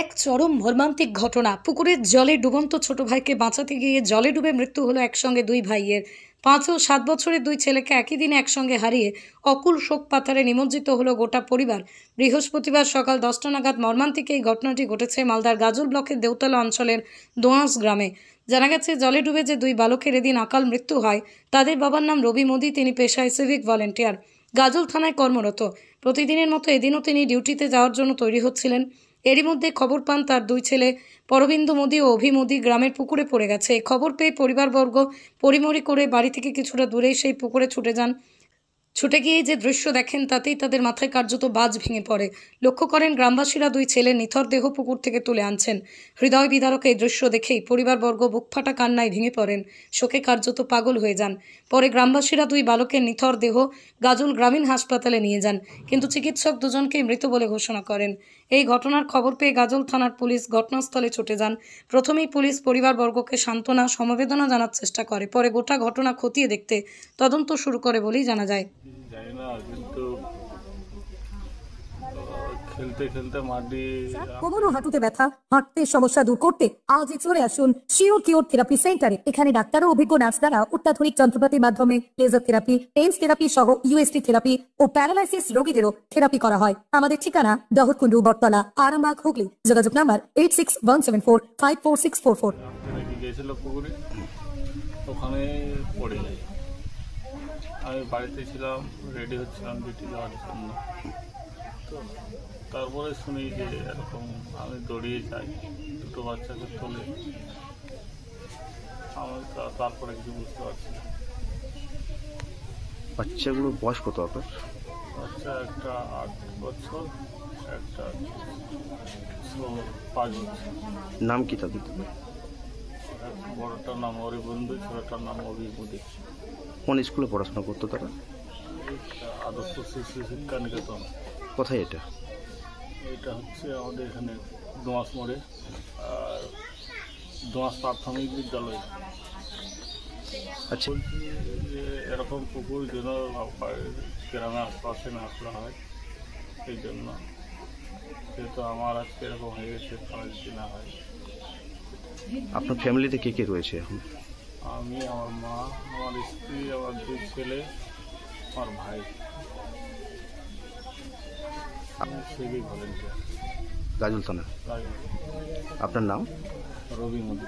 এক চরম মর্মান্তিক ঘটনা। পুকুরের জলে ডুবন্ত ছোট ভাইকে বাঁচাতে গিয়ে জলে ডুবে মৃত্যু হলো একসঙ্গে দুই ভাইয়ের। 5 ও 7 বছরের দুই ছেলেকে একই দিনে একসঙ্গে হারিয়ে অকুল শোক পাথরে নিমজ্জিত হলো গোটা পরিবার। বৃহস্পতিবার সকাল 10টা নাগাদ মর্মান্তিক এই ঘটনাটি ঘটেছে মালদার গাজল ব্লকের দেউতলা অঞ্চলের দোঁয়াশ গ্রামে। জানা গেছে, জলে ডুবে যে দুই বালকের এদিন অকাল মৃত্যু হয় তাদের বাবার নাম রবি মোদি। তিনি পেশায় সিভিক ভলেন্টিয়ার, গাজল থানায় কর্মরত। প্রতিদিনের মতো এদিনও তিনি ডিউটিতে যাওয়ার জন্য তৈরি হচ্ছিলেন। এরই মধ্যে খবর পান তার দুই ছেলে পরবিন্দু মোদি ও অভি মোদি গ্রামের পুকুরে পড়ে গেছে। খবর পেয়ে পরিবারবর্গ পরিমরি করে বাড়ি থেকে কিছুটা দূরেই সেই পুকুরে ছুটে যান। ছুটে গিয়ে যে দৃশ্য দেখেন তাতেই তাদের মাথায় কার্যত বাজ ভেঙে পড়ে। লক্ষ্য করেন গ্রামবাসীরা দুই ছেলের নিথর দেহ পুকুর থেকে তুলে আনছেন। হৃদয় বিদারক এই দৃশ্য দেখেই পরিবারবর্গ বুকফাটা কান্নায় ভেঙে পড়েন, শোকে কার্যত পাগল হয়ে যান। পরে গ্রামবাসীরা দুই বালকের নিথর দেহ গাজল গ্রামীণ হাসপাতালে নিয়ে যান, কিন্তু চিকিৎসক দুজনকেই মৃত বলে ঘোষণা করেন। এই ঘটনার খবর পেয়ে গাজল থানার পুলিশ ঘটনাস্থলে ছুটে যান। প্রথমেই পুলিশ পরিবারবর্গকে সান্ত্বনা সমবেদনা জানার চেষ্টা করে, পরে গোটা ঘটনা খতিয়ে দেখতে তদন্ত শুরু করে বলেই জানা যায়। জানি না, কিন্তু খেলতে খেলতে মাটি কোমর ও হাঁটুতে ব্যথা, হাঁটতে সমস্যা দূর করতে আজই চলে আসুন শিওর কিওর থেরাপি সেন্টারে। এখানে ডাক্তার ও অভিজ্ঞ নার্স দ্বারা অত্যাধুনিক যন্ত্রপাতির মাধ্যমে লেজার থেরাপি, টেন্স থেরাপি সহ ইউএসটি থেরাপি ও প্যারালাইসিস রোগীদেরও থেরাপি করা হয়। আমাদের ঠিকানা দহরকুন্ডু, বটতলা, আরামবাগ, হুগলি। যোগাযোগ নাম্বার 8617454644। নাকি গিয়েছিল পুকুরে, ওখানে পড়ে যায়। আমি বাড়িতে ছিলাম, রেডি হচ্ছিলাম ডিউটি যাওয়ার জন্য। তো তারপরে শুনি যে এরকম, আমি দৌড়িয়ে যাই, দুটো বাচ্চাকে তোলে। আমি তারপরে কিছু বুঝতে পারছি না। বাচ্চাগুলোর বয়স কত আপনার? বাচ্চা একটা 8 বছর, একটা 5 বছর। নাম কি তাদের? বড়টার নাম অরিবন্ধু, ছোটটার নাম অভি মোদি। কোন স্কুলে পড়াশোনা করতো তারা? আদর্শ শিশু শিক্ষা নিকেতন। কোথায় এটা? এটা হচ্ছে আমাদের এখানে দোঁয়াশ মোড়ে, আর দোঁয়াশ প্রাথমিক বিদ্যালয়। আচ্ছা, বলছি যে এরকম পুকুর যেন গ্রামে আশপাশে না খোলা হয়, এই জন্য। যেহেতু আমার আজকে এরকম হয়ে গেছে, তাহলে যদি না হয়। আপনার ফ্যামিলিতে কে কে রয়েছে এখন? আমি, আমার মা, আমার স্ত্রী, আমার 2 ছেলে, আমার ভাই। সিভিক ভলেন্টিয়ার, গাজল থানা। তাই আপনার নাম? রবি মোদি।